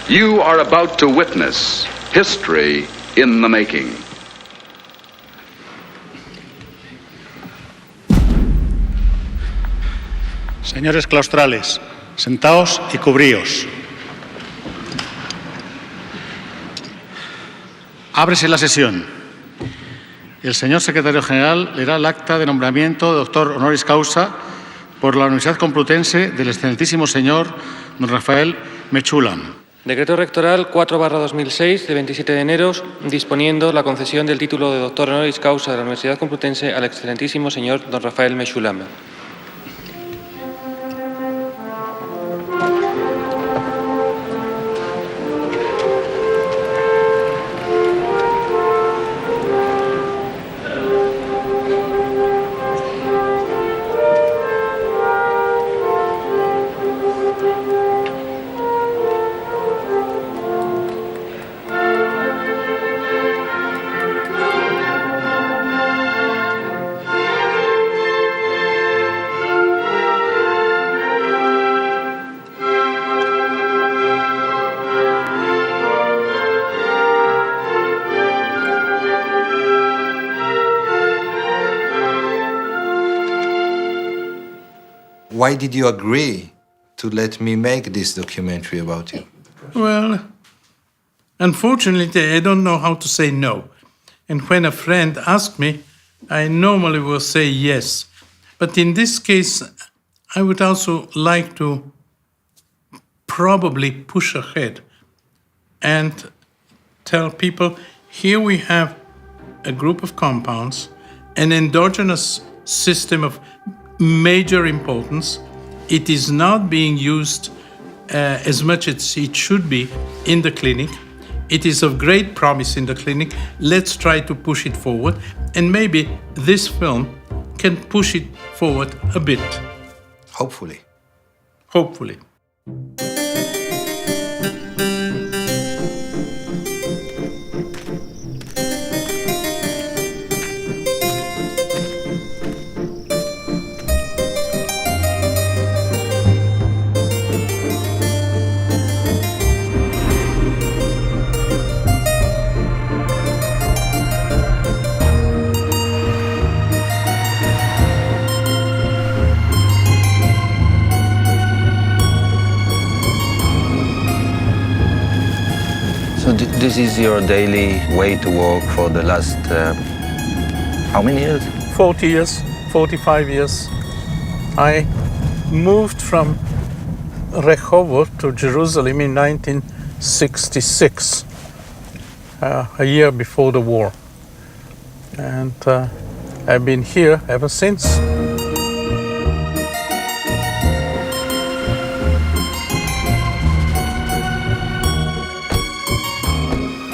You are about to witness history in the making. Señores claustrales, sentaos y cubríos. Ábrese la sesión. El señor secretario general leerá el acta de nombramiento de doctor honoris causa por la Universidad Complutense del excelentísimo señor don Rafael Mechulam. Decreto rectoral 4/2006 de 27 de enero disponiendo la concesión del título de doctor honoris causa de la Universidad Complutense al excelentísimo señor don Rafael Mechulam. Why did you agree to let me make this documentary about you? Well, unfortunately, I don't know how to say no. And when a friend asks me, I normally will say yes. But in this case, I would also like to probably push ahead and tell people, here we have a group of compounds, an endogenous system of major importance. It is not being used as much as it should be in the clinic. It is of great promise in the clinic. Let's try to push it forward. And maybe this film can push it forward a bit. Hopefully. Hopefully. So this is your daily way to work for the last, how many years? 40 years, 45 years. I moved from Rehovot to Jerusalem in 1966, a year before the war. And I've been here ever since.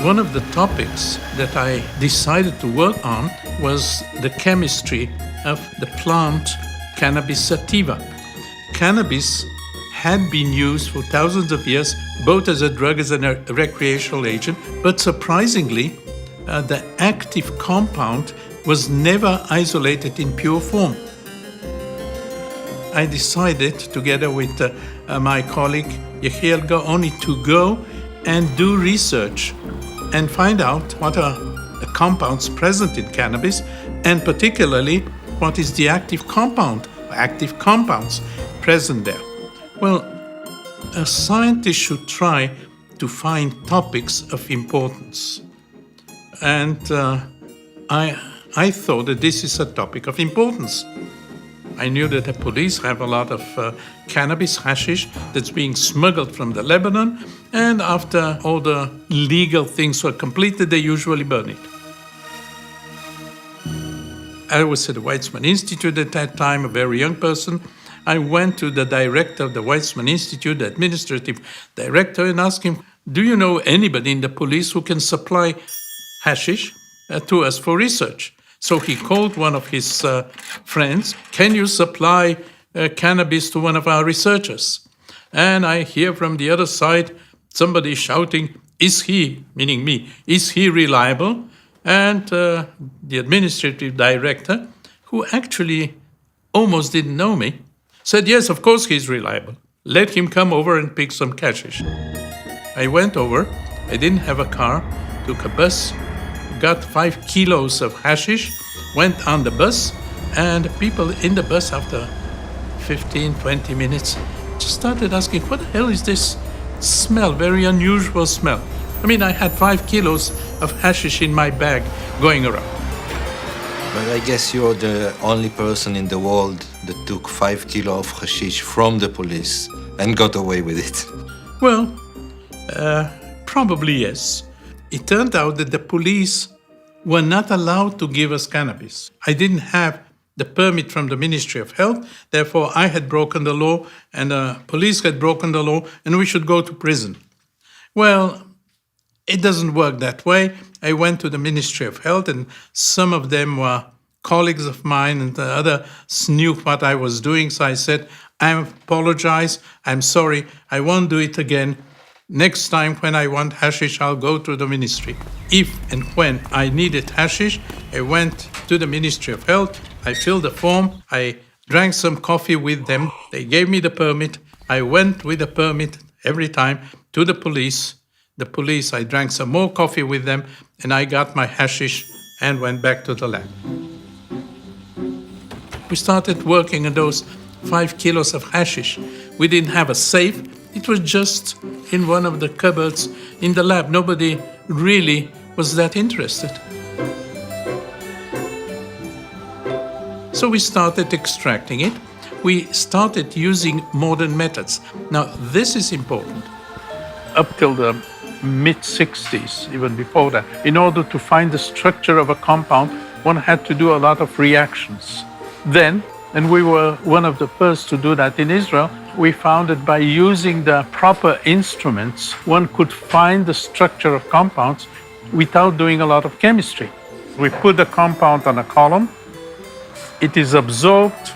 One of the topics that I decided to work on was the chemistry of the plant Cannabis sativa. Cannabis had been used for thousands of years, both as a drug as a recreational agent, but surprisingly, the active compound was never isolated in pure form. I decided, together with my colleague Yehiel Gaoni, to go and do research and find out what are the compounds present in cannabis, and particularly what is the active compounds present there. Well, a scientist should try to find topics of importance. And I thought that this is a topic of importance. I knew that the police have a lot of cannabis, hashish, that's being smuggled from the Lebanon, and after all the legal things were completed, they usually burn it. I was at the Weizmann Institute at that time, a very young person. I went to the director of the Weizmann Institute, the administrative director, and asked him, do you know anybody in the police who can supply hashish to us for research? So he called one of his friends, can you supply cannabis to one of our researchers? And I hear from the other side somebody shouting, is he, meaning me, is he reliable? And the administrative director, who actually almost didn't know me, said, yes, of course he's reliable. Let him come over and pick some hashish. I went over, I didn't have a car, took a bus, got 5 kilos of hashish, went on the bus, and people in the bus after 15, 20 minutes just started asking, what the hell is this smell, very unusual smell? I mean, I had 5 kilos of hashish in my bag going around. But I guess you're the only person in the world that took 5 kilos of hashish from the police and got away with it. Well, probably yes. It turned out that the police were not allowed to give us cannabis. I didn't have the permit from the Ministry of Health, therefore I had broken the law and the police had broken the law and we should go to prison. Well, it doesn't work that way. I went to the Ministry of Health and some of them were colleagues of mine and the others knew what I was doing. So I said, I apologize, I'm sorry, I won't do it again. Next time when I want hashish, I'll go to the ministry. If and when I needed hashish, I went to the Ministry of Health, I filled the form, I drank some coffee with them, they gave me the permit, I went with the permit every time to the police. The police, I drank some more coffee with them, and I got my hashish and went back to the lab. We started working on those 5 kilos of hashish. We didn't have a safe. It was just in one of the cupboards in the lab. Nobody really was that interested. So we started extracting it. We started using modern methods. Now, this is important. Up till the mid-60s, even before that, in order to find the structure of a compound, one had to do a lot of reactions. Then, and we were one of the first to do that in Israel, we found that by using the proper instruments, one could find the structure of compounds without doing a lot of chemistry. We put the compound on a column. It is absorbed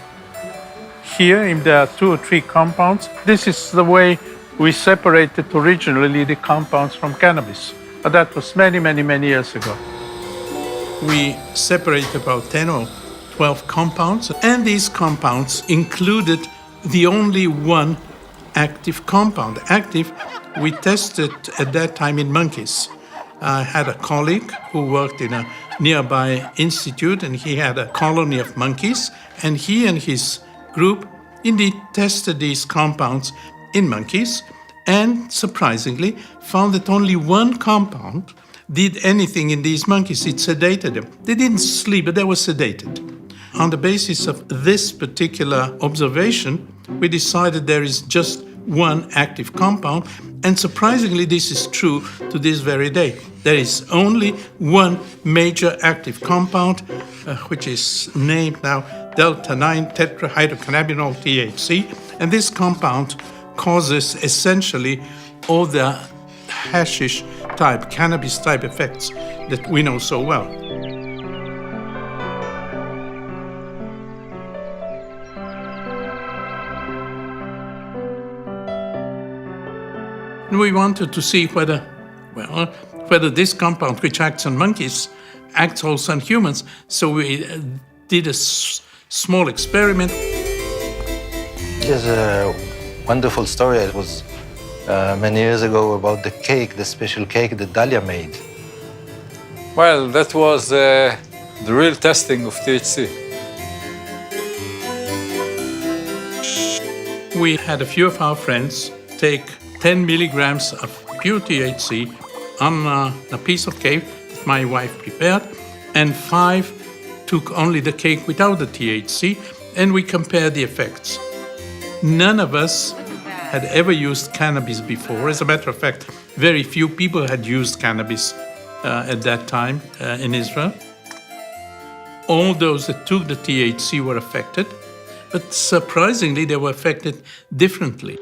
here, if there are 2 or 3 compounds. This is the way we separated originally the compounds from cannabis. But that was many, many, many years ago. We separated about 10 or 12 compounds, and these compounds included the only one active compound. Active, we tested at that time in monkeys. I had a colleague who worked in a nearby institute, and he had a colony of monkeys, and he and his group indeed tested these compounds in monkeys, and surprisingly found that only one compound did anything in these monkeys. It sedated them. They didn't sleep, but they were sedated. On the basis of this particular observation, we decided there is just one active compound, and surprisingly, this is true to this very day. There is only one major active compound, which is named now delta-9 tetrahydrocannabinol THC, and this compound causes essentially all the hashish type, cannabis type effects that we know so well. And we wanted to see whether this compound, which acts on monkeys, acts also on humans. So we did a small experiment. There's a wonderful story. It was many years ago about the cake, the special cake that Dalia made. Well, that was the real testing of THC. We had a few of our friends take 10 milligrams of pure THC on a piece of cake that my wife prepared, and 5 took only the cake without the THC, and we compared the effects. None of us had ever used cannabis before. As a matter of fact, very few people had used cannabis at that time in Israel. All those that took the THC were affected, but surprisingly, they were affected differently.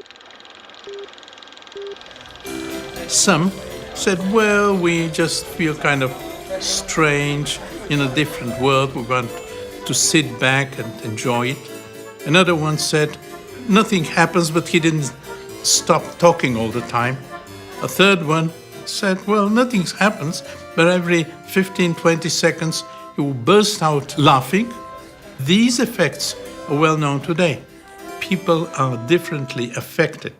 Some said, well, we just feel kind of strange in a different world. We want to sit back and enjoy it. Another one said, nothing happens, but he didn't stop talking all the time. A third one said, well, nothing happens, but every 15, 20 seconds, he will burst out laughing. These effects are well known today. People are differently affected.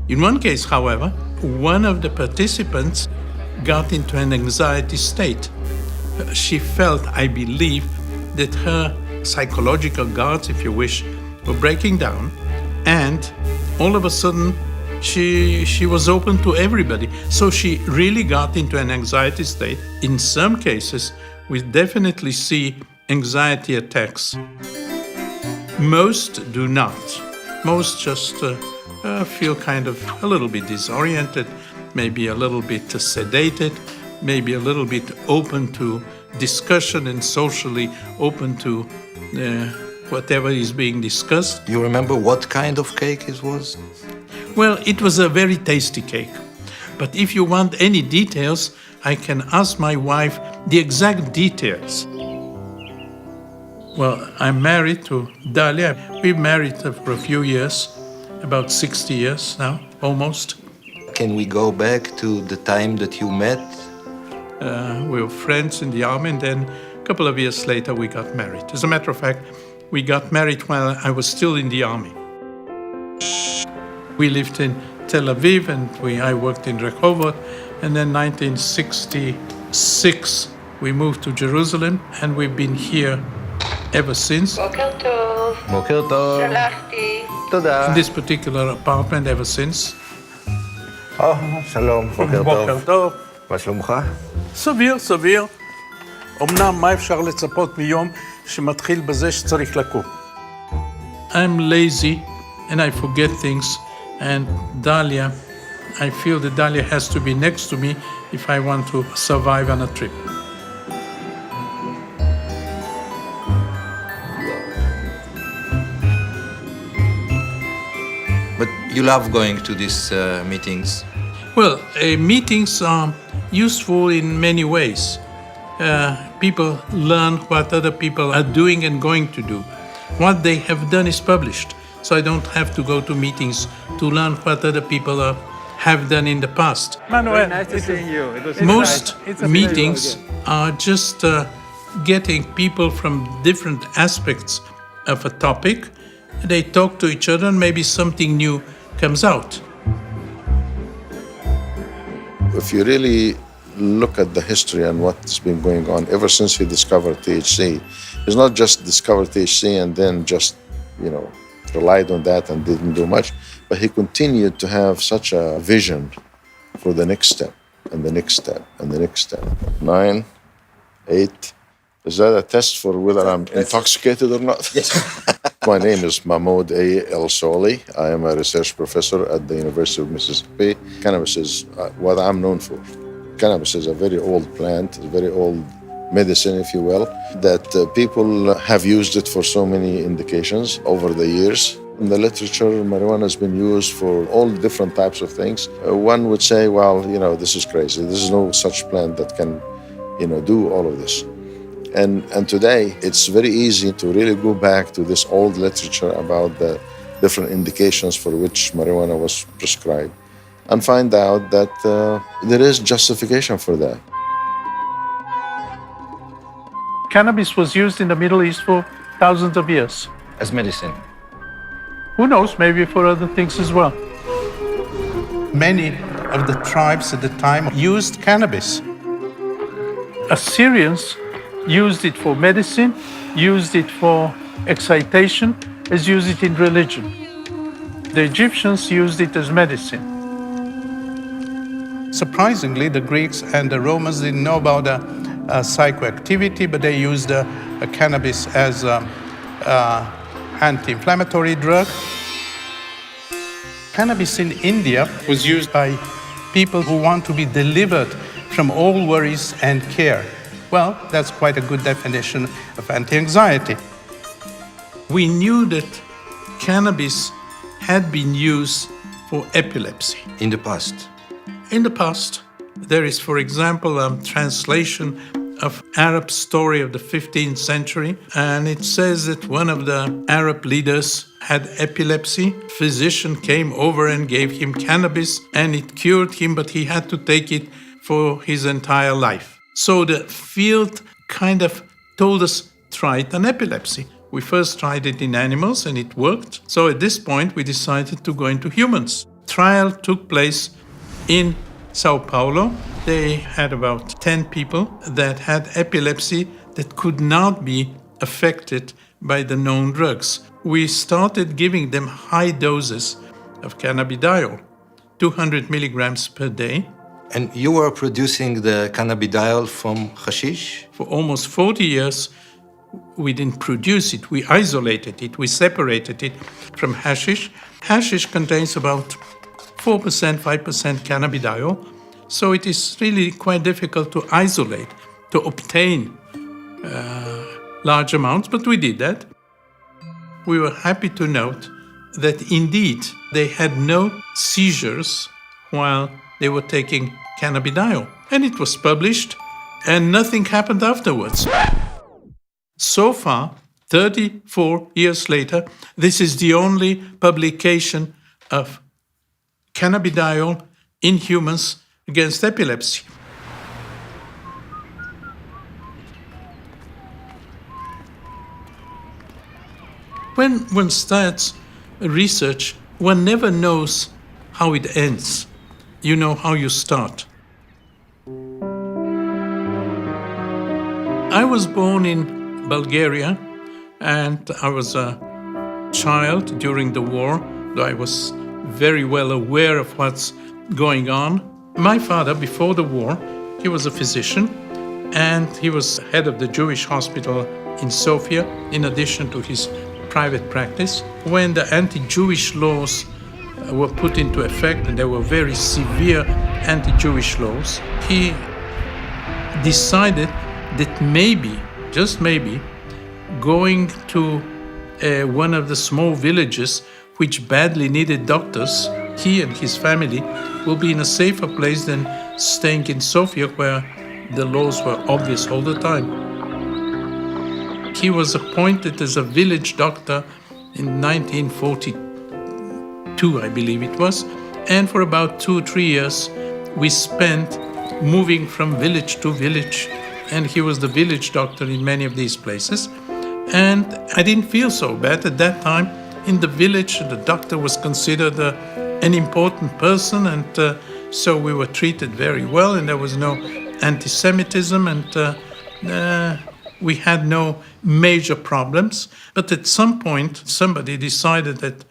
In one case, however, one of the participants got into an anxiety state. She felt, I believe, that her psychological guards, if you wish, were breaking down, and all of a sudden she was open to everybody. So she really got into an anxiety state. In some cases, we definitely see anxiety attacks. Most do not. Most just feel kind of a little bit disoriented, maybe a little bit sedated, maybe a little bit open to discussion and socially open to whatever is being discussed. You remember what kind of cake it was? Well, it was a very tasty cake. But if you want any details, I can ask my wife the exact details. Well, I'm married to Dalia. We've married for a few years, about 60 years now, almost. Can we go back to the time that you met? We were friends in the army, and then a couple of years later we got married. As a matter of fact, we got married while I was still in the army. We lived in Tel Aviv, and I worked in Rehovot, and then 1966 we moved to Jerusalem, and we've been here ever since. Boker tov. In this particular apartment ever since. שלום, בוקר בוקר טוב. מה שלומך? סביר, סביר. אמנם מה אפשר לצפות מיום שמתחיל בזה שצריך לקום? I'm lazy and I forget things, and Dalia, I feel that Dalia has to be next to me if I want to survive on a trip. But you love going to these meetings. Well, meetings are useful in many ways. People learn what other people are doing and going to do. What they have done is published, so I don't have to go to meetings to learn what other people have done in the past. Manuel, Nice to see you. It was Most It's a meetings are just getting people from different aspects of a topic. They talk to each other and maybe something new comes out. If you really look at the history and what's been going on ever since he discovered THC, he's not just discovered THC and then just, relied on that and didn't do much, but he continued to have such a vision for the next step and the next step and the next step. 9, 8. Is that a test for whether I'm intoxicated or not? Yes. My name is Mahmoud A. El Soli. I am a research professor at the University of Mississippi. Cannabis is what I'm known for. Cannabis is a very old plant, a very old medicine, if you will, that people have used it for so many indications over the years. In the literature, marijuana has been used for all different types of things. One would say, well, this is crazy. There's no such plant that can, do all of this. And today, it's very easy to really go back to this old literature about the different indications for which marijuana was prescribed and find out that there is justification for that. Cannabis was used in the Middle East for thousands of years. As medicine. Who knows, maybe for other things as well. Many of the tribes at the time used cannabis. Assyrians used it for medicine, used it for excitation, as used it in religion. The Egyptians used it as medicine. Surprisingly, the Greeks and the Romans didn't know about psychoactivity, but they used cannabis as an anti-inflammatory drug. Cannabis in India was used by people who want to be delivered from all worries and care. Well, that's quite a good definition of anti-anxiety. We knew that cannabis had been used for epilepsy. In the past. In the past, there is, for example, a translation of Arab story of the 15th century, and it says that one of the Arab leaders had epilepsy. Physician came over and gave him cannabis, and it cured him, but he had to take it for his entire life. So the field kind of told us, try it on epilepsy. We first tried it in animals, and it worked. So at this point, we decided to go into humans. Trial took place In Sao Paulo, they had about 10 people that had epilepsy that could not be affected by the known drugs. We started giving them high doses of cannabidiol, 200 milligrams per day. And you were producing the cannabidiol from hashish? For almost 40 years, we didn't produce it. We isolated it. We separated it from hashish. Hashish contains about 4%, 5% cannabidiol. So it is really quite difficult to isolate, to obtain large amounts, but we did that. We were happy to note that indeed they had no seizures while they were taking cannabidiol. And it was published, and nothing happened afterwards. So far, 34 years later, this is the only publication of cannabidiol in humans against epilepsy. When one starts research, one never knows how it ends. You know how you start. I was born in Bulgaria, and I was a child during the war, though I was very well aware of what's going on. My father, before the war, he was a physician, and he was head of the Jewish hospital in Sofia, in addition to his private practice. When the anti-Jewish laws were put into effect, and there were very severe anti-Jewish laws, he decided that maybe, just maybe, going to one of the small villages which badly needed doctors, he and his family will be in a safer place than staying in Sofia, where the laws were obvious all the time. He was appointed as a village doctor in 1942, I believe it was, and for about 2 or 3 years we spent moving from village to village, and he was the village doctor in many of these places. And I didn't feel so bad at that time. In the village, the doctor was considered an important person, and so we were treated very well, and there was no anti-Semitism, and we had no major problems. But at some point, somebody decided that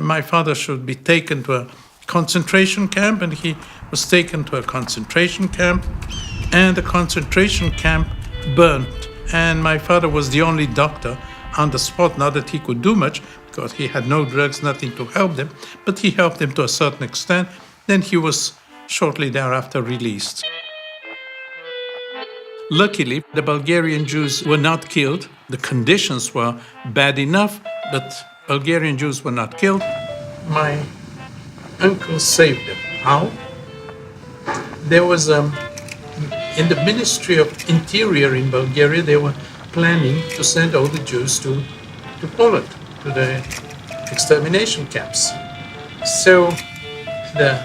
my father should be taken to a concentration camp, and he was taken to a concentration camp, and the concentration camp burnt. And my father was the only doctor on the spot, not that he could do much, because he had no drugs, nothing to help them, but he helped them to a certain extent. Then he was shortly thereafter released. Luckily, the Bulgarian Jews were not killed. The conditions were bad enough, but Bulgarian Jews were not killed. My uncle saved them. How? There was in the Ministry of Interior in Bulgaria, they were planning to send all the Jews to Poland, to the extermination camps. So the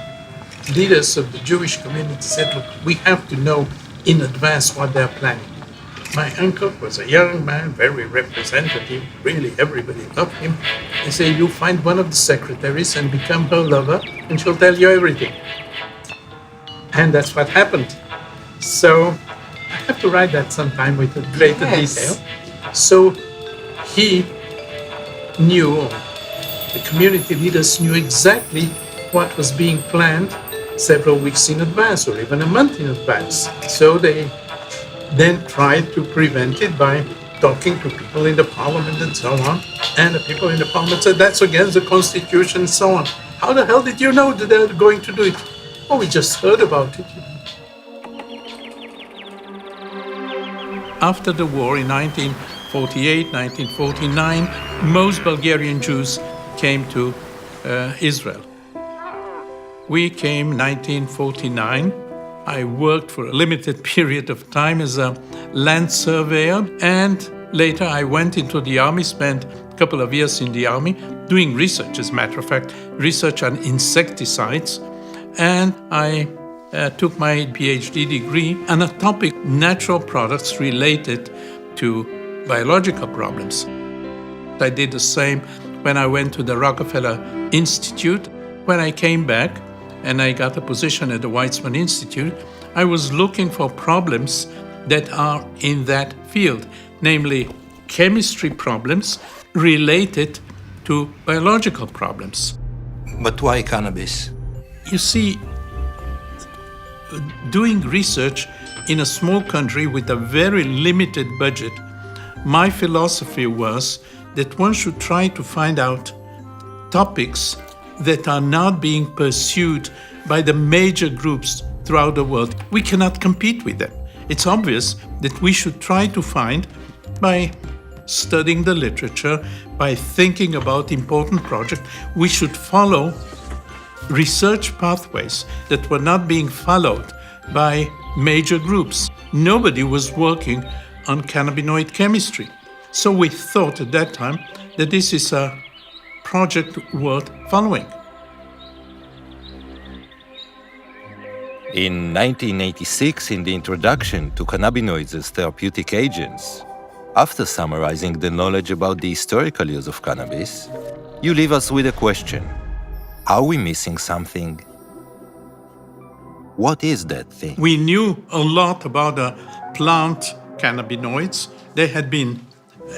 leaders of the Jewish community said, look, we have to know in advance what they're planning. My uncle was a young man, very representative, really everybody loved him. He said, you find one of the secretaries and become her lover, and she'll tell you everything. And that's what happened. So I have to write that sometime with a greater detail. So he knew, the community leaders knew exactly what was being planned several weeks in advance or even a month in advance. So they then tried to prevent it by talking to people in the parliament and so on. And the people in the parliament said, that's against the constitution and so on. How the hell did you know that they were going to do it? Oh, we just heard about it. After the war in 1948, 1949, most Bulgarian Jews came to Israel. We came 1949. I worked for a limited period of time as a land surveyor, and later I went into the army, spent a couple of years in the army doing research, as a matter of fact, research on insecticides, and I took my PhD degree on a topic, natural products related to biological problems. I did the same when I went to the Rockefeller Institute. When I came back, and I got a position at the Weizmann Institute, I was looking for problems that are in that field, namely chemistry problems related to biological problems. But why cannabis? You see, doing research in a small country with a very limited budget, my philosophy was that one should try to find out topics that are not being pursued by the major groups throughout the world. We cannot compete with them. It's obvious that we should try to find, by studying the literature, by thinking about important projects, we should follow research pathways that were not being followed by major groups. Nobody was working on cannabinoid chemistry. So we thought at that time that this is a project worth following. In 1986, in the introduction to cannabinoids as therapeutic agents, after summarizing the knowledge about the historical use of cannabis, you leave us with a question. Are we missing something? What is that thing? We knew a lot about the plant cannabinoids. They had been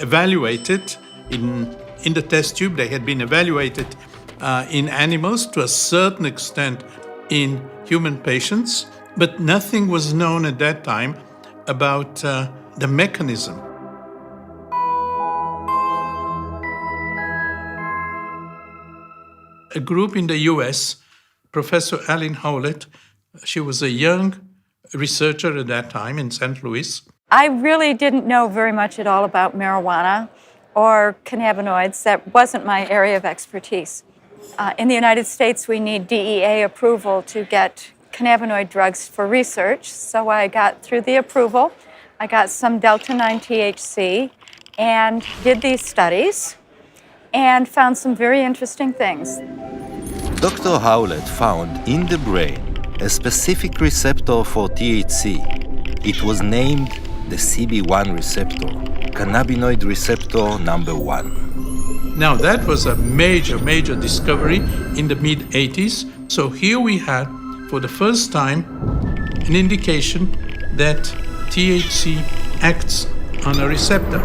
evaluated in the test tube. They had been evaluated in animals, to a certain extent in human patients, but nothing was known at that time about the mechanism. A group in the US, Professor Aline Howlett, she was a young researcher at that time in St. Louis. I really didn't know very much at all about marijuana or cannabinoids. That wasn't my area of expertise. In the United States, we need DEA approval to get cannabinoid drugs for research. So I got through the approval. I got some delta-9 THC and did these studies and found some very interesting things. Dr. Howlett found in the brain a specific receptor for THC. It was named the CB1 receptor, cannabinoid receptor number 1. Now that was a major discovery in the mid-80s. So here we had, for the first time, an indication that THC acts on a receptor.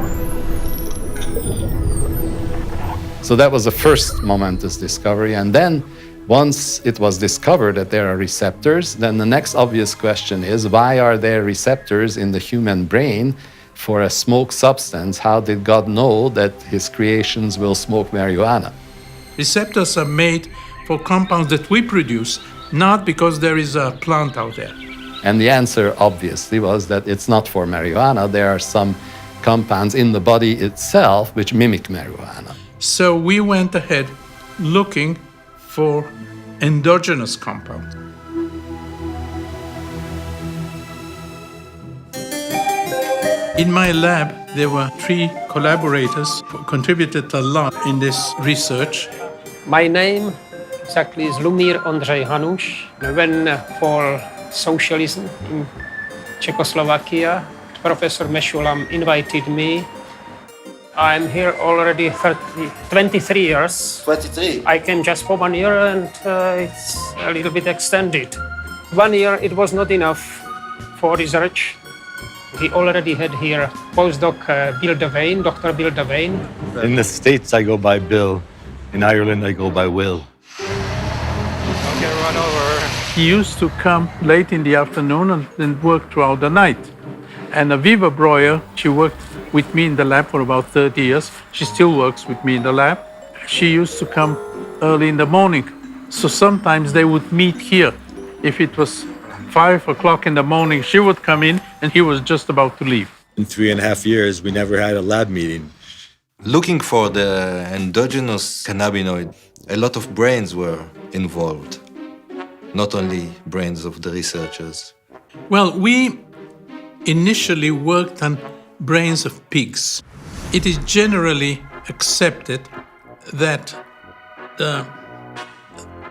So that was the first momentous discovery. And then once it was discovered that there are receptors, then the next obvious question is, why are there receptors in the human brain for a smoke substance? How did God know that his creations will smoke marijuana? Receptors are made for compounds that we produce, not because there is a plant out there. And the answer obviously was that it's not for marijuana. There are some compounds in the body itself which mimic marijuana. So we went ahead looking for endogenous compounds. In my lab, there were 3 collaborators who contributed a lot in this research. My name exactly is Lumír Ondřej Hanuš. I went for socialism in Czechoslovakia. Professor Meshulam invited me. I'm here already 23 years. 23? I came just for 1 year and it's a little bit extended. 1 year, it was not enough for research. He already had here postdoc Bill Devane, Dr. Bill Devane. In the States, I go by Bill. In Ireland, I go by Will. Don't get run over. He used to come late in the afternoon and then work throughout the night. And Aviva Breuer, she worked with me in the lab for about 30 years. She still works with me in the lab. She used to come early in the morning. So sometimes they would meet here. If it was 5 o'clock in the morning, she would come in and he was just about to leave. In 3.5 years, we never had a lab meeting. Looking for the endogenous cannabinoid, a lot of brains were involved, not only brains of the researchers. Well, we initially worked on brains of pigs. It is generally accepted that the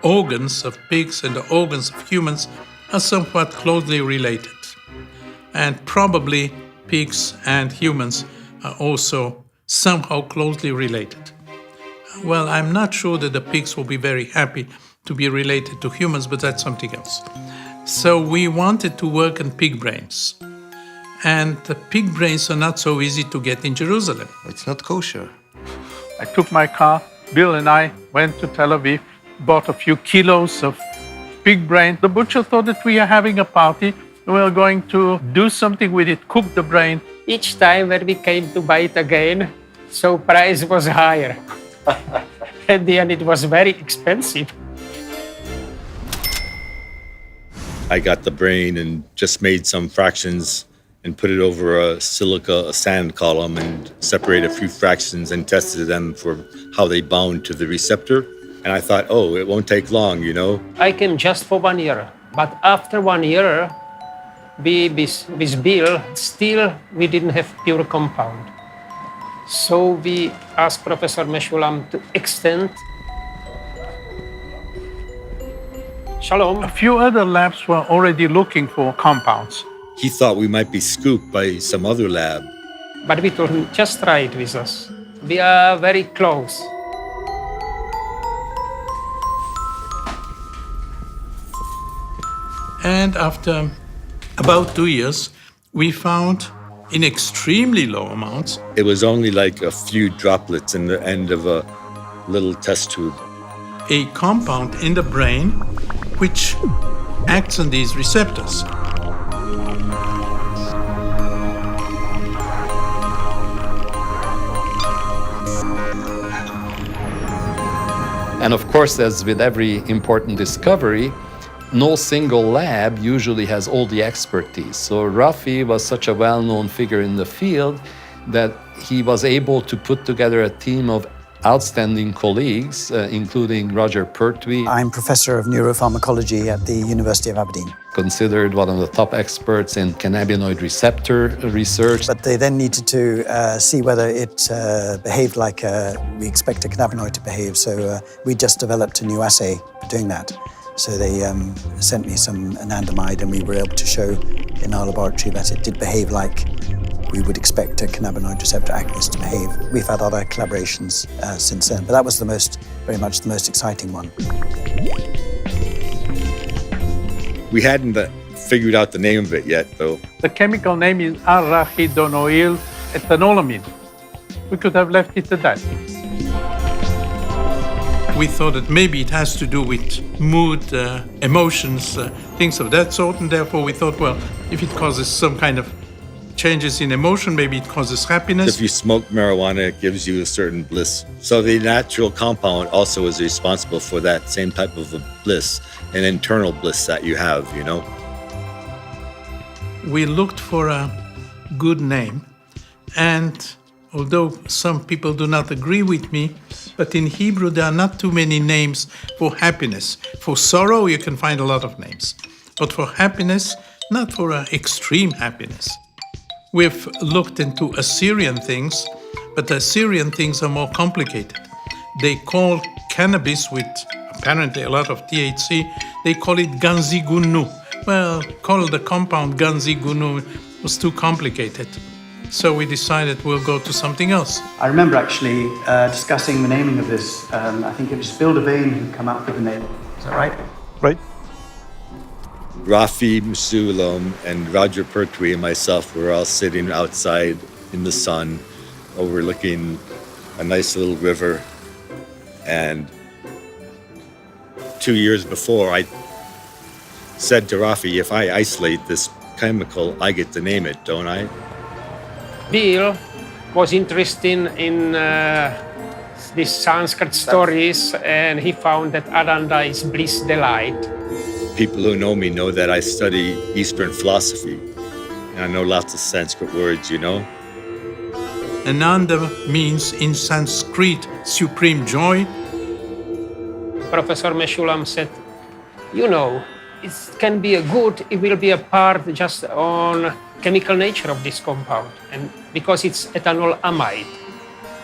organs of pigs and the organs of humans are somewhat closely related. And probably pigs and humans are also somehow closely related. Well, I'm not sure that the pigs will be very happy to be related to humans, but that's something else. So we wanted to work on pig brains. And the pig brains are not so easy to get in Jerusalem. It's not kosher. I took my car, Bill and I went to Tel Aviv, bought a few kilos of pig brain. The butcher thought that we are having a party. We were going to do something with it, cook the brain. Each time when we came to buy it again, so price was higher. At the end, it was very expensive. I got the brain and just made some fractions and put it over a sand column and separated a few fractions and tested them for how they bound to the receptor. And I thought, oh, it won't take long, you know. I came just for 1 year, but after 1 year, with Bill, still we didn't have pure compound. So we asked Professor Meshulam to extend. Shalom. A few other labs were already looking for compounds. He thought we might be scooped by some other lab. But we told him, just try it with us. We are very close. And after about 2 years, we found in extremely low amounts. It was only like a few droplets in the end of a little test tube. A compound in the brain which acts on these receptors. And of course, as with every important discovery, no single lab usually has all the expertise. So Rafi was such a well-known figure in the field that he was able to put together a team of outstanding colleagues, including Roger Pertwee. I'm professor of neuropharmacology at the University of Aberdeen. Considered one of the top experts in cannabinoid receptor research. But they then needed to see whether it behaved like we expect a cannabinoid to behave. So we just developed a new assay for doing that. So they sent me some anandamide, and we were able to show in our laboratory that it did behave like we would expect a cannabinoid receptor agonist to behave. We've had other collaborations since then, but that was very much the most exciting one. We hadn't figured out the name of it yet, though. The chemical name is arachidonoyl ethanolamine. We could have left it at that. We thought that maybe it has to do with mood, emotions, things of that sort, and therefore we thought, well, if it causes some kind of changes in emotion, maybe it causes happiness. If you smoke marijuana, it gives you a certain bliss. So the natural compound also is responsible for that same type of a bliss, an internal bliss that you have, you know. We looked for a good name, and although some people do not agree with me, but in Hebrew there are not too many names for happiness. For sorrow you can find a lot of names, but for happiness, not for extreme happiness. We've looked into Assyrian things, but the Assyrian things are more complicated. They call cannabis, with apparently a lot of THC, they call it ganzigunu. Well, call the compound ganzigunu was too complicated. So we decided we'll go to something else. I remember actually discussing the naming of this. I think it was Bill Devane who came up with the name. Is that right? Right. Rafi Meshulam and Roger Pertwee and myself were all sitting outside in the sun, overlooking a nice little river. And 2 years before, I said to Rafi, if I isolate this chemical, I get to name it, don't I? Bill was interested in these Sanskrit stories, and he found that Ananda is bliss, delight. People who know me know that I study Eastern philosophy, and I know lots of Sanskrit words, you know. Ananda means in Sanskrit supreme joy. Professor Meshulam said, you know, it can be a good, it will be a part just on chemical nature of this compound, and because it's ethanol amide.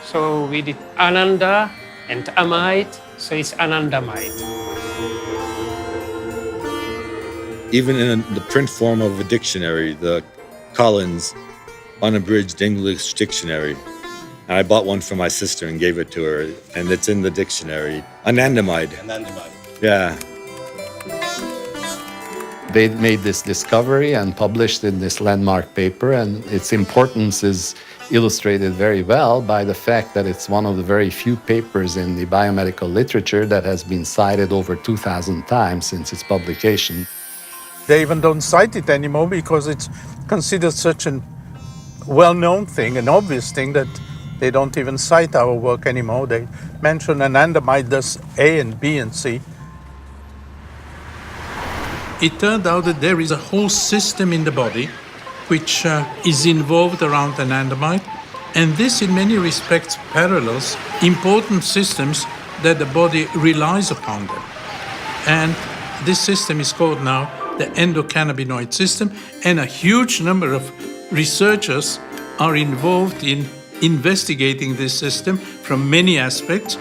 So we did Ananda and amide, so it's anandamide. Even in the print form of a dictionary, the Collins Unabridged English Dictionary, and I bought one for my sister and gave it to her, and it's in the dictionary. Anandamide. Yeah. They made this discovery and published in this landmark paper, and its importance is illustrated very well by the fact that it's one of the very few papers in the biomedical literature that has been cited over 2,000 times since its publication. They even don't cite it anymore because it's considered such a well-known thing, an obvious thing, that they don't even cite our work anymore. They mention anandamide does A and B and C. It turned out that there is a whole system in the body which is involved around anandamide, and this in many respects parallels important systems that the body relies upon them. And this system is called now the endocannabinoid system, and a huge number of researchers are involved in investigating this system from many aspects.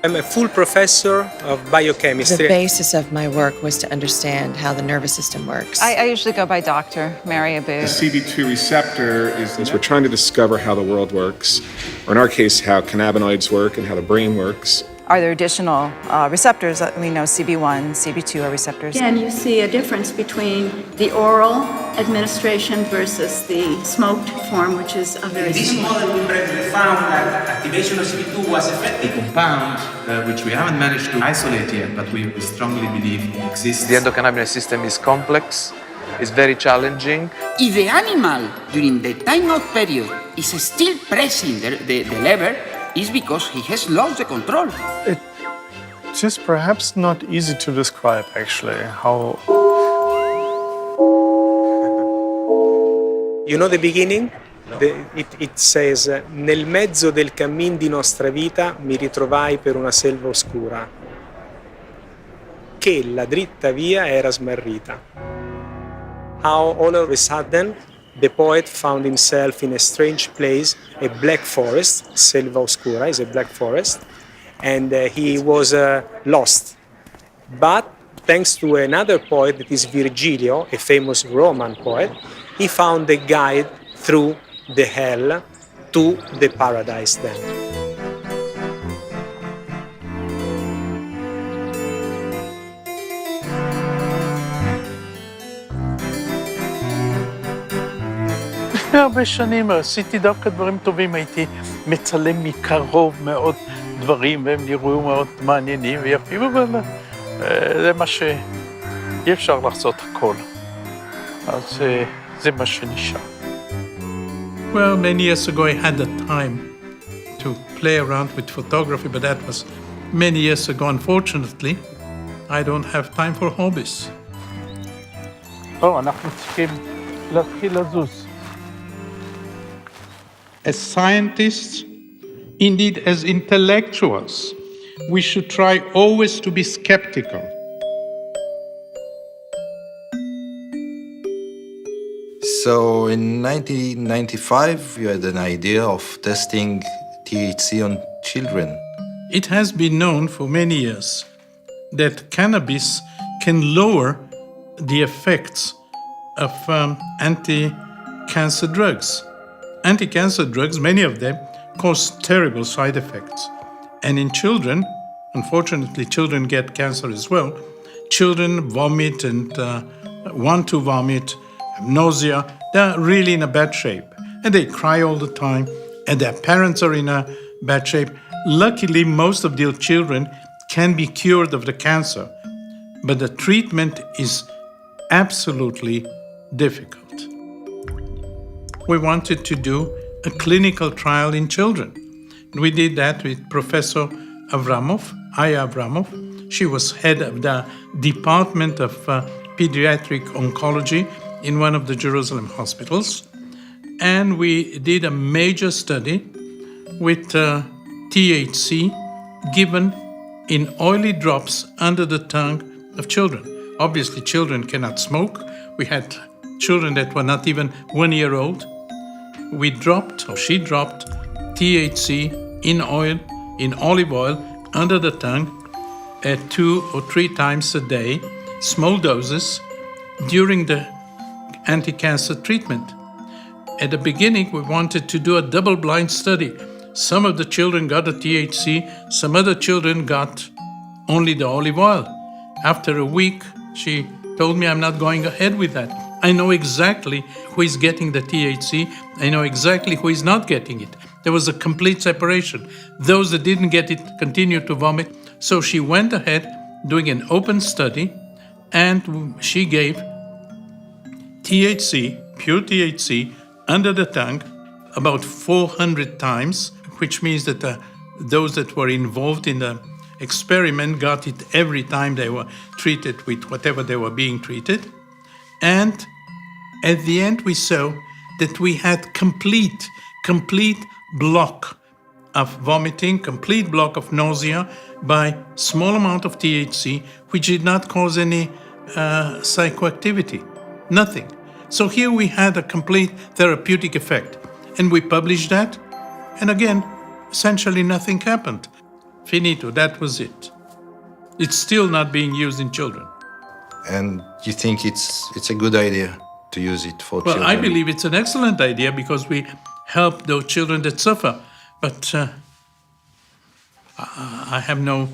I'm a full professor of biochemistry. The basis of my work was to understand how the nervous system works. I usually go by Dr. Mary Abu. The CB2 receptor is we're trying to discover how the world works, or in our case, how cannabinoids work and how the brain works. Are there additional receptors? We know CB1, CB2 are receptors. And you see a difference between the oral administration versus the smoked form, which is a very similar. In this model, we found that activation of CB2 was effective. A compound which we haven't managed to isolate yet, but we strongly believe exists. The endocannabinoid system is complex, it's very challenging. If the animal, during the time-out period, is still pressing the lever, is because he has lost the control. It's just perhaps not easy to describe, actually, how... You know the beginning? It says, nel mezzo del cammin di nostra vita mi ritrovai per una selva oscura, che la dritta via era smarrita. How all of a sudden the poet found himself in a strange place, a black forest. Selva oscura is a black forest, and he was lost. But thanks to another poet, that is Virgilio, a famous Roman poet, he found a guide through the hell to the paradise then. לפני הרבה שנים עשיתי דווקא דברים טובים, הייתי מצלם מקרוב מאוד דברים, והם נראו מאוד מעניינים ויפים, אבל זה מה שאי אפשר לעשות הכל. אז זה מה שנשאר. Well, many years ago I had the time to play around with photography, but that was many years ago. Unfortunately, I don't have time for hobbies. אנחנו צריכים להתחיל לזוז. As scientists, indeed as intellectuals, we should try always to be skeptical. So in 1995, you had an idea of testing THC on children. It has been known for many years that cannabis can lower the effects of anti-cancer drugs. Anti-cancer drugs, many of them, cause terrible side effects. And in children, unfortunately, children get cancer as well. Children vomit and want to vomit, have nausea. They're really in a bad shape. And they cry all the time, and their parents are in a bad shape. Luckily, most of their children can be cured of the cancer, but the treatment is absolutely difficult. We wanted to do a clinical trial in children. We did that with Professor Aya Avramov. She was head of the Department of Pediatric Oncology in one of the Jerusalem hospitals. And we did a major study with THC given in oily drops under the tongue of children. Obviously, children cannot smoke. We had children that were not even 1 year old. She dropped THC in oil, in olive oil, under the tongue 2 or 3 times a day, small doses, during the anti-cancer treatment. At the beginning, we wanted to do a double-blind study. Some of the children got the THC, some other children got only the olive oil. After a week, she told me, I'm not going ahead with that. I know exactly who is getting the THC. I know exactly who is not getting it. There was a complete separation. Those that didn't get it continued to vomit. So she went ahead doing an open study, and she gave THC, pure THC, under the tongue about 400 times, which means that those that were involved in the experiment got it every time they were treated with whatever they were being treated. And at the end, we saw that we had complete block of vomiting, complete block of nausea by small amount of THC, which did not cause any psychoactivity, nothing. So here we had a complete therapeutic effect. And we published that, and again, essentially nothing happened. Finito, that was it. It's still not being used in children. And you think it's a good idea to use it for children? Well, I believe it's an excellent idea because we help those children that suffer. But I have no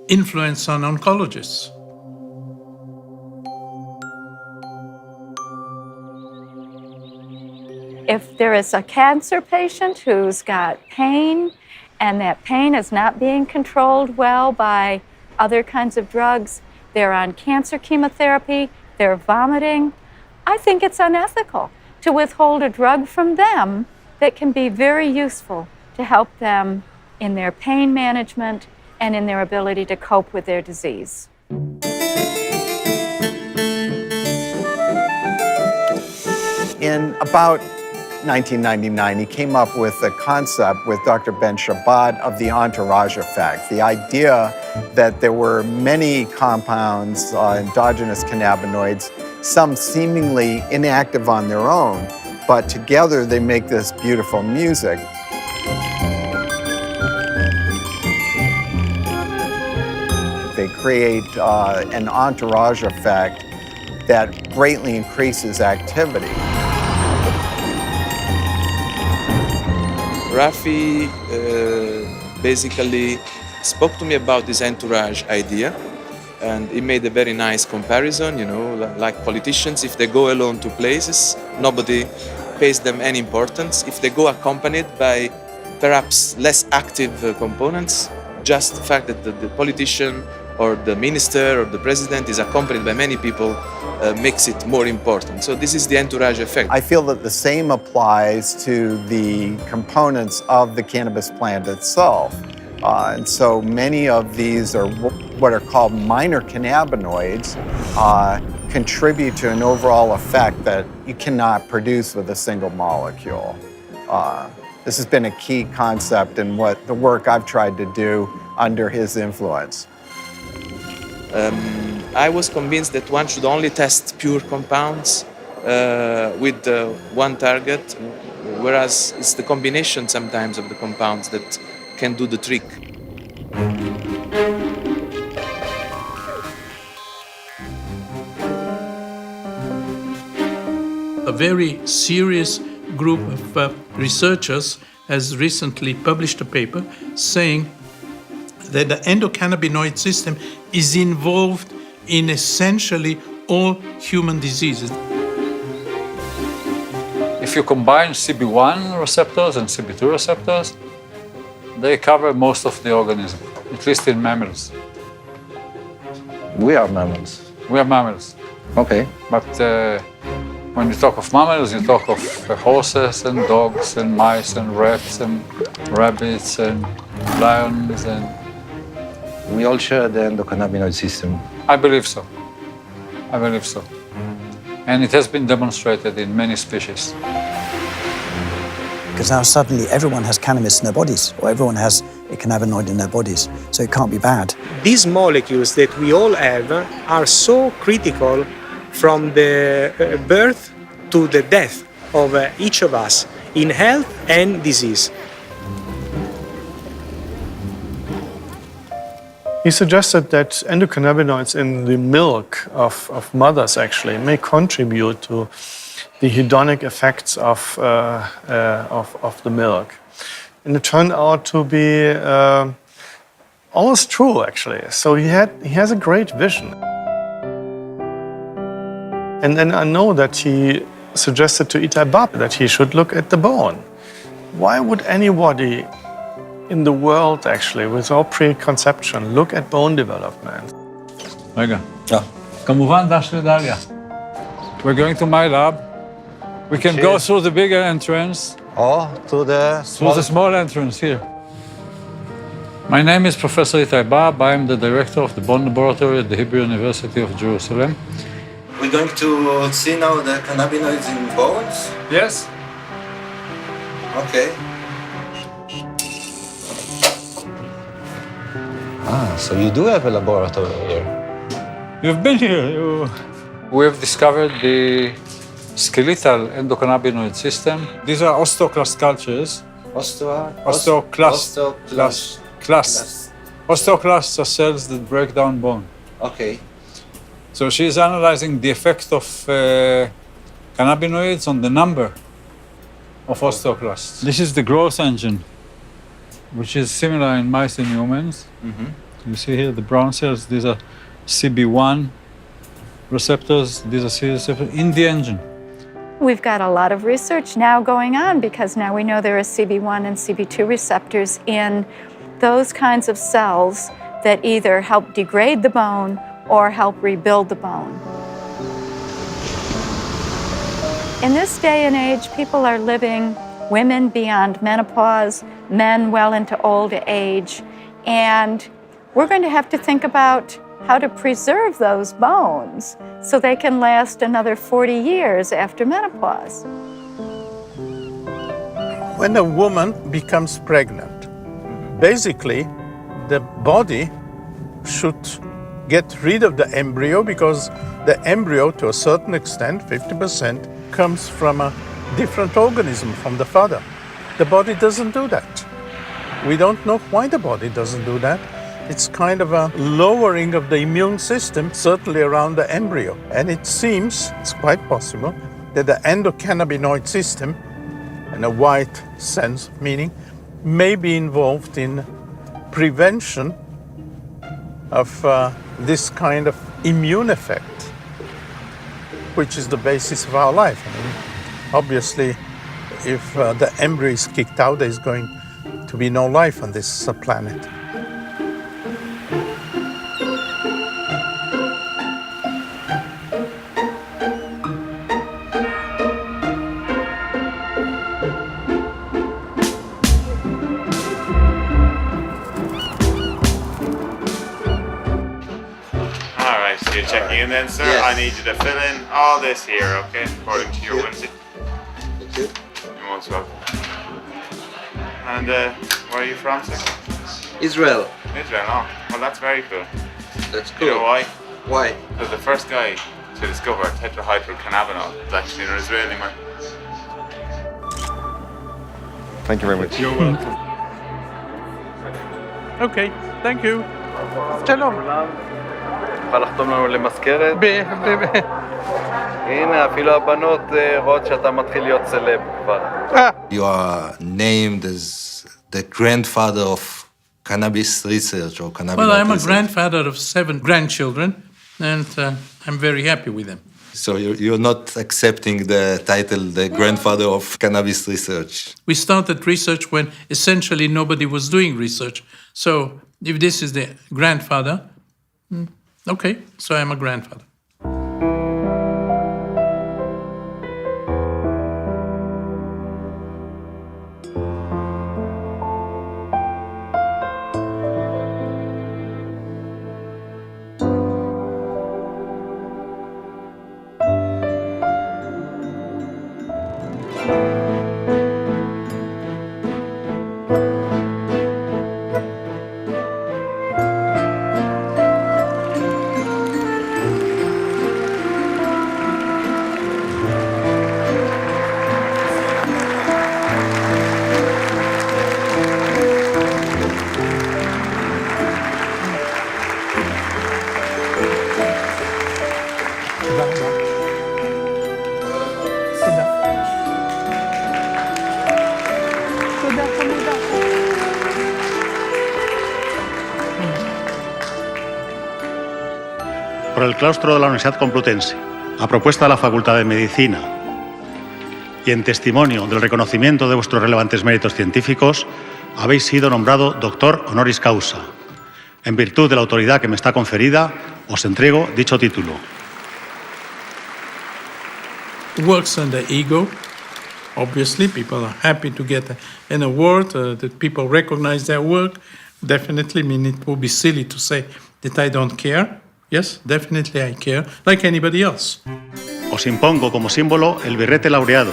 influence on oncologists. If there is a cancer patient who's got pain and that pain is not being controlled well by other kinds of drugs, they're on cancer chemotherapy, they're vomiting, I think it's unethical to withhold a drug from them that can be very useful to help them in their pain management and in their ability to cope with their disease. In about 1999, he came up with a concept with Dr. Ben Shabbat of the Entourage Effect, the idea that there were many compounds, endogenous cannabinoids, some seemingly inactive on their own, but together they make this beautiful music. They create an entourage effect that greatly increases activity. Rafi basically spoke to me about this entourage idea, and he made a very nice comparison, you know, like politicians, if they go alone to places, nobody pays them any importance. If they go accompanied by perhaps less active components, just the fact that the politician or the minister or the president is accompanied by many people makes it more important. So this is the entourage effect. I feel that the same applies to the components of the cannabis plant itself. And so many of these are what are called minor cannabinoids, contribute to an overall effect that you cannot produce with a single molecule. This has been a key concept in what the work I've tried to do under his influence. I was convinced that one should only test pure compounds with one target, whereas it's the combination sometimes of the compounds that can do the trick. A very serious group of researchers has recently published a paper saying that the endocannabinoid system is involved in essentially all human diseases. If you combine CB1 receptors and CB2 receptors, they cover most of the organism, at least in mammals. We are mammals. We are mammals. Okay. But when you talk of mammals, you talk of horses and dogs and mice and rats and rabbits and lions and... We all share the endocannabinoid system. I believe so. I believe so. And it has been demonstrated in many species. Because now suddenly everyone has cannabis in their bodies, or everyone has a cannabinoid in their bodies, so it can't be bad. These molecules that we all have are so critical from the birth to the death of each of us in health and disease. He suggested that endocannabinoids in the milk of mothers actually may contribute to the hedonic effects of the milk. And it turned out to be Always true, actually. So he has a great vision. And then I know that he suggested to Itai Bab that he should look at the bone. Why would anybody in the world, actually, without preconception, look at bone development? רגע. כמובן דש לדליה. We're going to my lab. We can go through the bigger entrance. Or to the small entrance here. My name is Professor Itai Bab. I am the director of the Bone Laboratory at the Hebrew University of Jerusalem. We're going to see now the cannabinoids in bones? Yes. Okay. So you do have a laboratory here. You've been here. We have discovered the skeletal endocannabinoid system. These are osteoclast cultures. Osteoclasts are cells that break down bone. Okay. So she is analyzing the effect of cannabinoids on the number of osteoclasts. This is the growth engine, which is similar in mice and humans. You see here the brown cells, these are CB1 receptors, these are C receptors in the engine. We've got a lot of research now going on because now we know there are CB1 and CB2 receptors in those kinds of cells that either help degrade the bone or help rebuild the bone. In this day and age, people are living, women beyond menopause, men well into old age, and we're going to have to think about how to preserve those bones so they can last another 40 years after menopause. When a woman becomes pregnant, basically the body should get rid of the embryo because the embryo, to a certain extent, 50%, comes from a different organism from the father. The body doesn't do that. We don't know why the body doesn't do that. It's kind of a lowering of the immune system, certainly around the embryo. And it seems, it's quite possible, that the endocannabinoid system, in a wide sense of meaning, may be involved in prevention of this kind of immune effect, which is the basis of our life. I mean, obviously, if the embryo is kicked out, there's going to be no life on this planet. You're checking in then, sir? Yes. I need you to fill in all this here, okay? According to your whimsy. Thank you. You're most welcome. And where are you from, sir? Israel. Israel, oh. Well, that's very cool. That's cool. You know why? Why? Because the first guy to discover tetrahydrocannabinol is actually an Israeli man. Thank you very much. You're welcome. Okay, thank you. Shalom. תוכל לחתום לנו למזכרת? הנה, אפילו הבנות רואות שאתה מתחיל להיות סלב כבר. You are named as the grandfather of cannabis research or cannabis Well, I'm a research. grandfather of 7 grandchildren, and I'm very happy with them. So you're not accepting the title, the grandfather of cannabis research? We started research when essentially nobody was doing research. So if this is the grandfather, okay, so I'm a grandfather. claustro de la Universidad Complutense, a propuesta de la Facultad de Medicina y en testimonio del reconocimiento de vuestros relevantes méritos científicos, habéis sido nombrado doctor honoris causa. En virtud de la autoridad que me está conferida, os entrego dicho título. Works on the ego. Obviously, people are happy to get an award, that people recognize their work. Definitely, I mean, it would be silly to say that I don't care. Yes, definitely I care, like anybody else. Os impongo como símbolo el birrete laureado,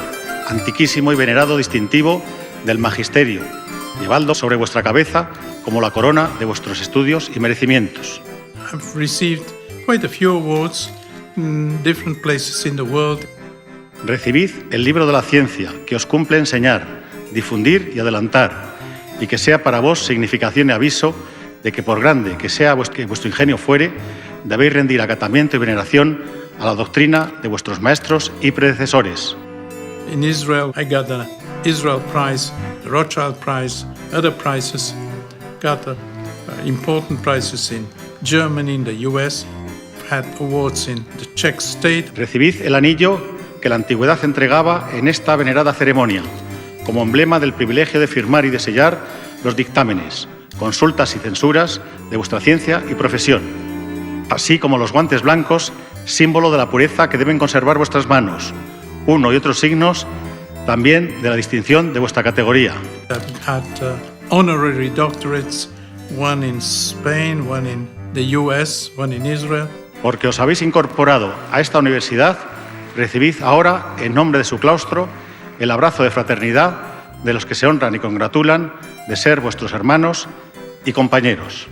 antiquísimo y venerado distintivo del magisterio, llevadlo sobre vuestra cabeza como la corona de vuestros estudios y merecimientos. I've received quite a few awards in different places in the world. Recibid el libro de la ciencia que os cumple enseñar, difundir y adelantar, y que sea para vos significación y aviso de que por grande que sea vuestro ingenio fuere, debéis rendir acatamiento y veneración a la doctrina de vuestros maestros y predecesores. In Israel, I got the Israel Prize, the Rothschild Prize, other prizes. Got important prizes in Germany, in the US. Had awards in the Czech state. Recibid el anillo que la antigüedad entregaba en esta venerada ceremonia, como emblema del privilegio de firmar y de sellar los dictámenes, consultas y censuras de vuestra ciencia y profesión, así como los guantes blancos, símbolo de la pureza que deben conservar vuestras manos, uno y otros signos también de la distinción de vuestra categoría. I've had honorary doctorates, one in Spain, one in the US, one in Israel. Porque os habéis incorporado a esta universidad, recibid ahora, en nombre de su claustro, el abrazo de fraternidad de los que se honran y congratulan de ser vuestros hermanos y compañeros.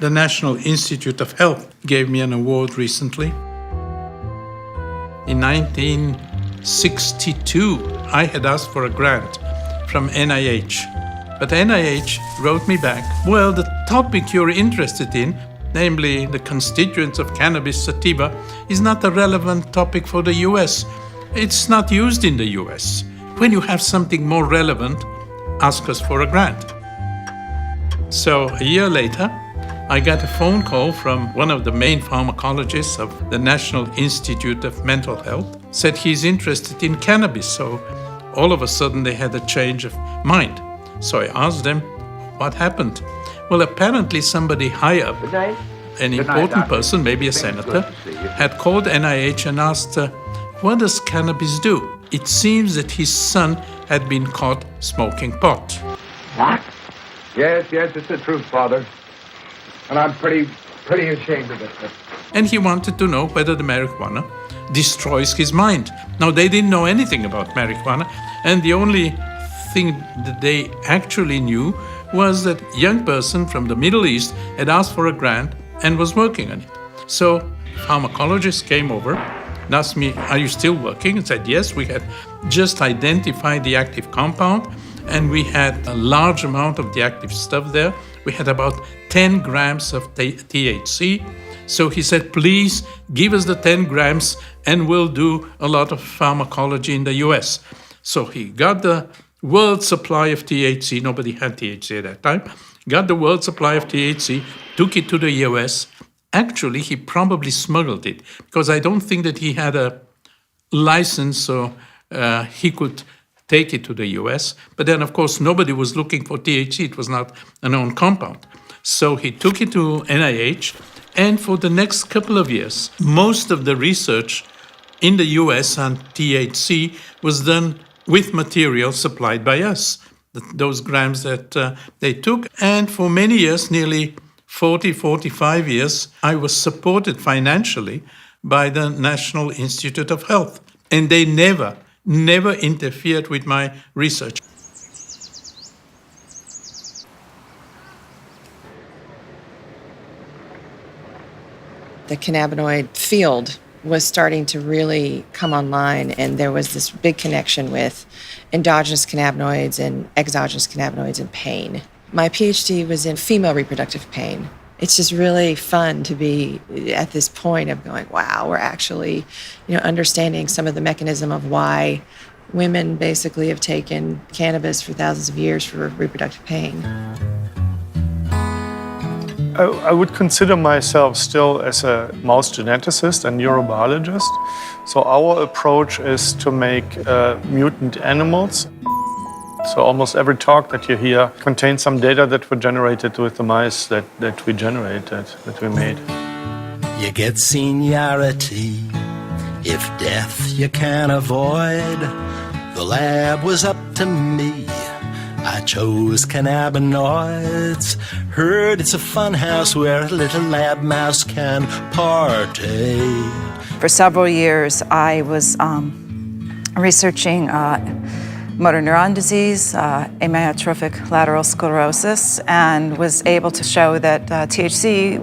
The National Institute of Health gave me an award recently. In 1962, I had asked for a grant from NIH. But NIH wrote me back, well, the topic you're interested in, namely the constituents of cannabis sativa, is not a relevant topic for the US. It's not used in the US. When you have something more relevant, ask us for a grant. So a year later, I got a phone call from one of the main pharmacologists of the National Institute of Mental Health, said he's interested in cannabis. So all of a sudden they had a change of mind. So I asked them, what happened? Well, apparently somebody high up, an important person, maybe a senator, had called NIH and asked, what does cannabis do? It seems that his son had been caught smoking pot. What? Yes, it's the truth, Father. And I'm pretty ashamed of it. And he wanted to know whether the marijuana destroys his mind. Now, they didn't know anything about marijuana, and the only thing that they actually knew was that a young person from the Middle East had asked for a grant and was working on it. So pharmacologists came over and asked me, are you still working? And said, yes, we had just identified the active compound and we had a large amount of the active stuff there. We had about 10 grams of THC. So he said, please give us the 10 grams and we'll do a lot of pharmacology in the US. So he got the world supply of THC. Nobody had THC at that time. Got the world supply of THC, took it to the US. Actually, he probably smuggled it because I don't think that he had a license so he could take it to the US. But then, of course, nobody was looking for THC. It was not a known compound. So he took it to NIH. And for the next couple of years, most of the research in the US on THC was done with material supplied by us, those grams that they took. And for many years, nearly 40, 45 years, I was supported financially by the National Institute of Health. And they never interfered with my research. The cannabinoid field was starting to really come online, and there was this big connection with endogenous cannabinoids and exogenous cannabinoids and pain. My PhD was in female reproductive pain. It's just really fun to be at this point of going, wow, we're actually, understanding some of the mechanism of why women basically have taken cannabis for thousands of years for reproductive pain. I would consider myself still as a mouse geneticist and neurobiologist. So our approach is to make mutant animals. So almost every talk that you hear contains some data that were generated with the mice that we generated, that we made. You get seniority if death you can't avoid. The lab was up to me. I chose cannabinoids. Heard it's a fun house where a little lab mouse can partake. For several years, I was researching motor neuron disease, amyotrophic lateral sclerosis, and was able to show that THC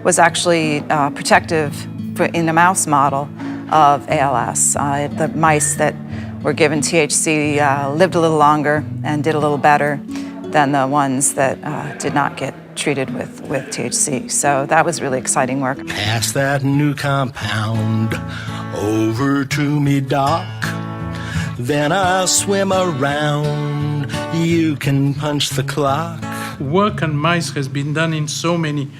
was actually protective in a mouse model of ALS. The mice that were given THC lived a little longer and did a little better than the ones that did not get treated with THC. So that was really exciting work. Pass that new compound over to me, doc. Then I'll swim around. You can punch the clock. Work on mice has been done in so many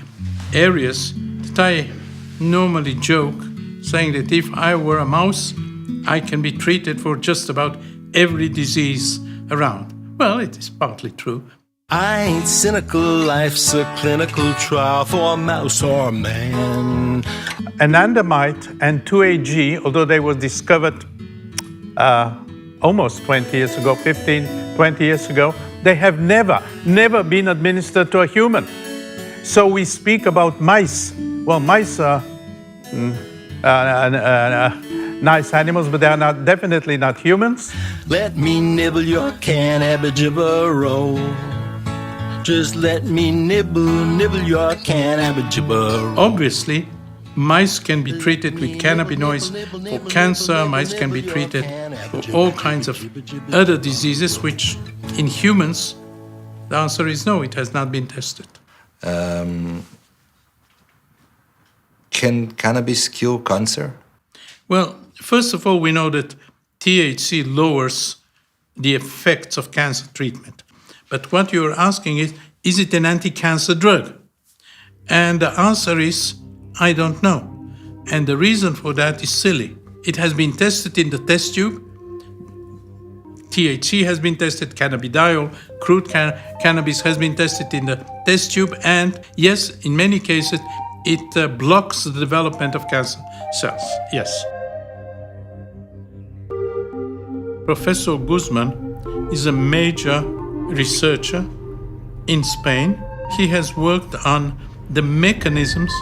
areas that I normally joke, saying that if I were a mouse, I can be treated for just about every disease around. Well, it is partly true. I ain't cynical, life's a clinical trial for mouse or man. Anandamide and 2-AG, although they were discovered almost 20 years ago, 15, 20 years ago, they have never been administered to a human. So we speak about mice. Well, mice are nice animals, but they are definitely not humans. Let me nibble your cannabis-roll. Just let me nibble your cannabis-roll. Obviously, mice can be treated with cannabinoids for cancer. Mice can be treated for all kinds of other diseases, which in humans, the answer is no, it has not been tested. Can cannabis cure cancer? Well, first of all, we know that THC lowers the effects of cancer treatment. But what you're asking is it an anti-cancer drug? And the answer is, I don't know. And the reason for that is silly. It has been tested in the test tube. THC has been tested, cannabidiol, crude cannabis has been tested in the test tube. And yes, in many cases, it blocks the development of cancer cells. Yes. Professor Guzman is a major researcher in Spain. He has worked on the mechanisms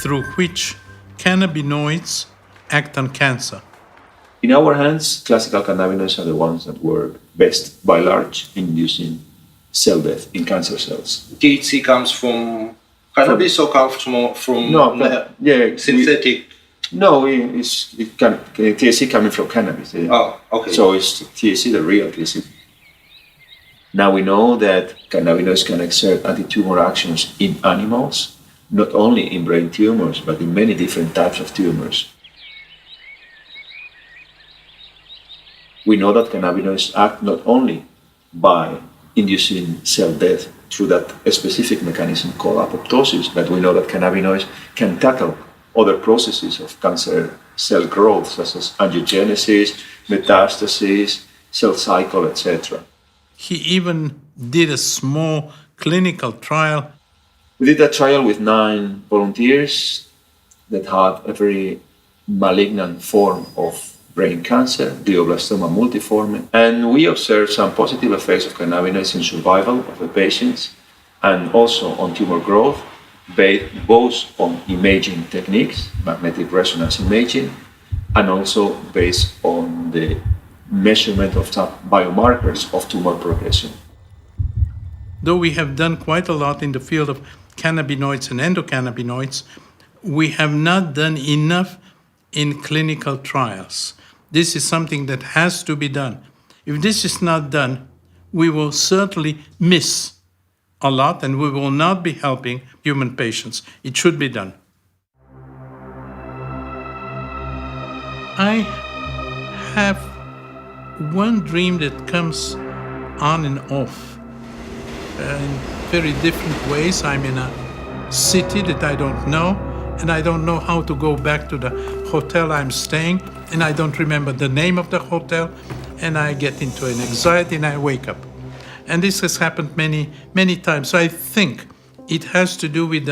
through which cannabinoids act on cancer. In our hands, classical cannabinoids are the ones that work best, by large, in inducing cell death in cancer cells. THC comes from cannabis or comes from synthetic? THC coming from cannabis. Oh, okay. So it's THC, the real THC. Now we know that cannabinoids can exert anti-tumor actions in animals, not only in brain tumors, but in many different types of tumors. We know that cannabinoids act not only by inducing cell death through that specific mechanism called apoptosis, but we know that cannabinoids can tackle other processes of cancer cell growth, such as angiogenesis, metastasis, cell cycle, etc. He even did a small clinical trial. We did a trial with 9 volunteers that had a very malignant form of brain cancer, glioblastoma multiforme, and we observed some positive effects of cannabinoids in survival of the patients and also on tumor growth, based both on imaging techniques, magnetic resonance imaging, and also based on the measurement of some biomarkers of tumor progression. Though we have done quite a lot in the field of cannabinoids and endocannabinoids, we have not done enough in clinical trials. This is something that has to be done. If this is not done, we will certainly miss a lot and we will not be helping human patients. It should be done. I have one dream that comes on and off in very different ways. I'm in a city that I don't know, and I don't know how to go back to the hotel I'm staying, and I don't remember the name of the hotel, and I get into an anxiety and I wake up. And this has happened many, many times. So I think it has to do with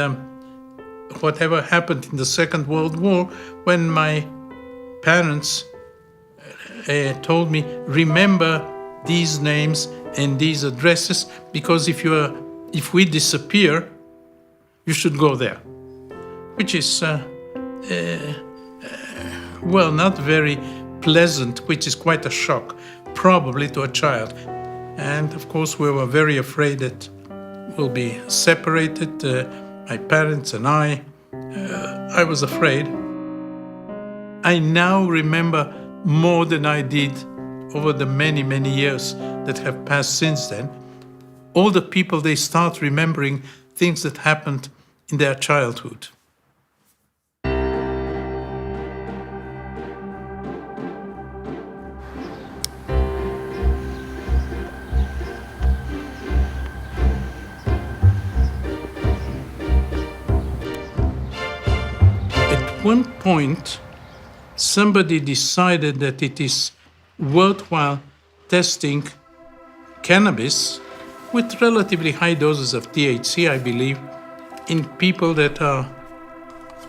whatever happened in the Second World War, when my parents told me, remember these names and these addresses, because if we disappear, you should go there. Which is, well, not very pleasant, which is quite a shock, probably to a child. And of course, we were very afraid that we'll be separated, my parents and I. I was afraid. I now remember more than I did over the many, many years that have passed since then. All the people, they start remembering things that happened in their childhood. At one point, somebody decided that it is worthwhile testing cannabis with relatively high doses of THC, I believe, in people that are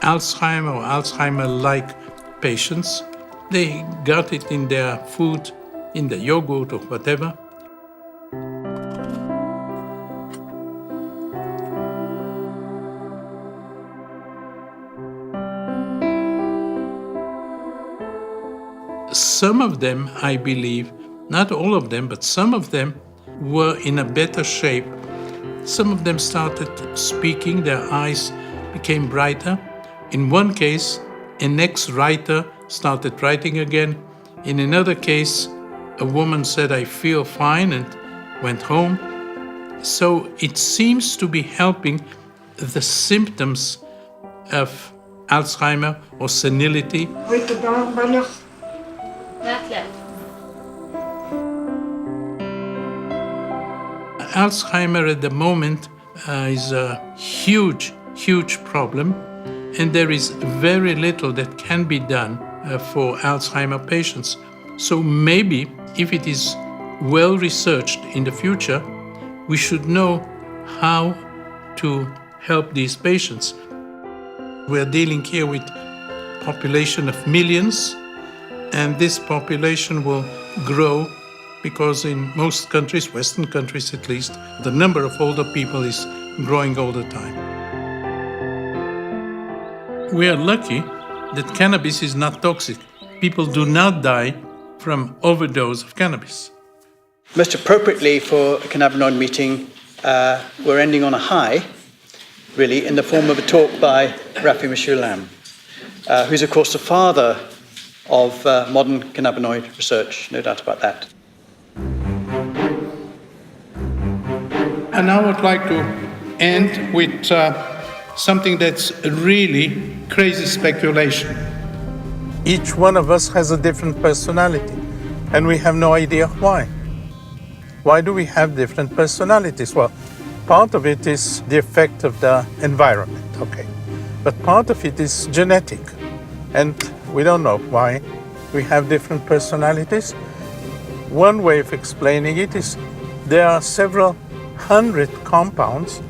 Alzheimer or Alzheimer-like patients. They got it in their food, in the yogurt or whatever. Some of them, I believe, not all of them, but some of them were in a better shape. Some of them started speaking, their eyes became brighter. In one case, an ex-writer started writing again. In another case, a woman said, I feel fine, and went home. So it seems to be helping the symptoms of Alzheimer or senility. Alzheimer at the moment is a huge, huge problem, and there is very little that can be done for Alzheimer patients. So maybe if it is well researched in the future, we should know how to help these patients. We're dealing here with a population of millions, and this population will grow because in most countries, Western countries at least, the number of older people is growing all the time. We are lucky that cannabis is not toxic. People do not die from overdose of cannabis. Most appropriately for a cannabinoid meeting, we're ending on a high, really, in the form of a talk by Rafi Meshulam, who's of course the father of modern cannabinoid research, no doubt about that. And I would like to end with something that's really crazy speculation. Each one of us has a different personality, and we have no idea why. Why do we have different personalities? Well, part of it is the effect of the environment, okay. But part of it is genetic, and we don't know why we have different personalities. One way of explaining it is there are several hundred compounds,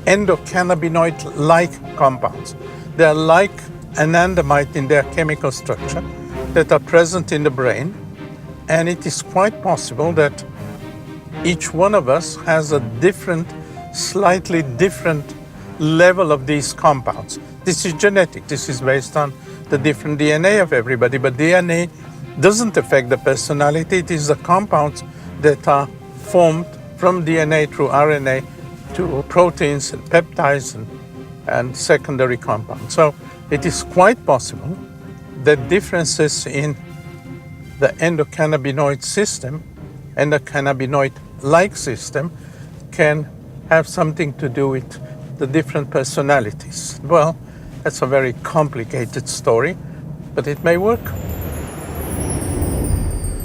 endocannabinoid-like compounds. They are like anandamide in their chemical structure that are present in the brain, and it is quite possible that each one of us has a different, slightly different level of these compounds. This is genetic. This is based on the different DNA of everybody, but DNA doesn't affect the personality. It is the compounds that are formed from DNA through RNA to proteins and peptides and secondary compounds. So it is quite possible that differences in the endocannabinoid system and the cannabinoid-like system can have something to do with the different personalities. Well, that's a very complicated story, but it may work.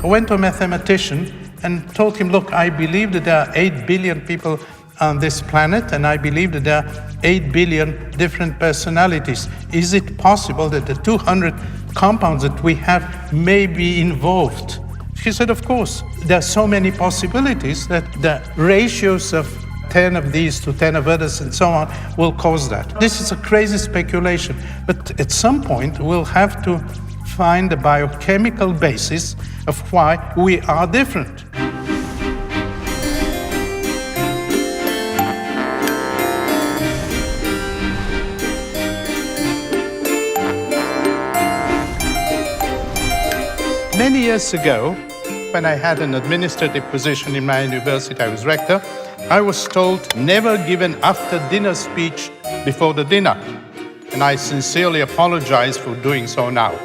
I went to a mathematician and told him, look, I believe that there are 8 billion people on this planet, and I believe that there are 8 billion different personalities. Is it possible that the 200 compounds that we have may be involved? He said, of course. There are so many possibilities that the ratios of 10 of these to 10 of others and so on will cause that. This is a crazy speculation, but at some point we'll have to find the biochemical basis of why we are different. Many years ago, when I had an administrative position in my university, I was rector, I was told never give an after-dinner speech before the dinner. And I sincerely apologize for doing so now.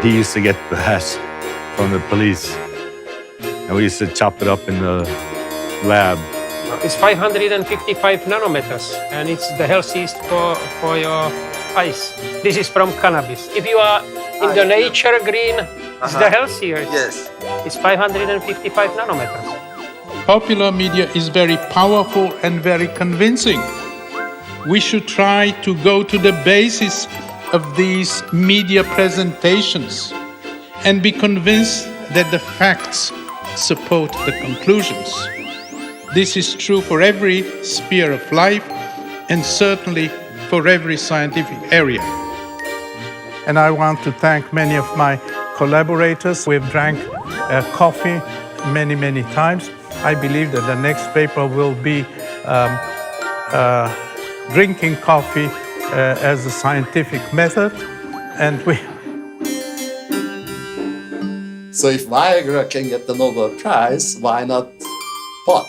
He used to get the hash from the police, and we used to chop it up in the lab. It's 555 nanometers, and it's the healthiest for your eyes. This is from cannabis. If you are in the nature green, it's the healthier. Yes. It's 555 nanometers. Popular media is very powerful and very convincing. We should try to go to the basis of these media presentations and be convinced that the facts support the conclusions. This is true for every sphere of life and certainly for every scientific area. And I want to thank many of my collaborators. We've drank coffee many, many times. I believe that the next paper will be drinking coffee as a scientific method, and we. So if Viagra can get the Nobel Prize, why not pot?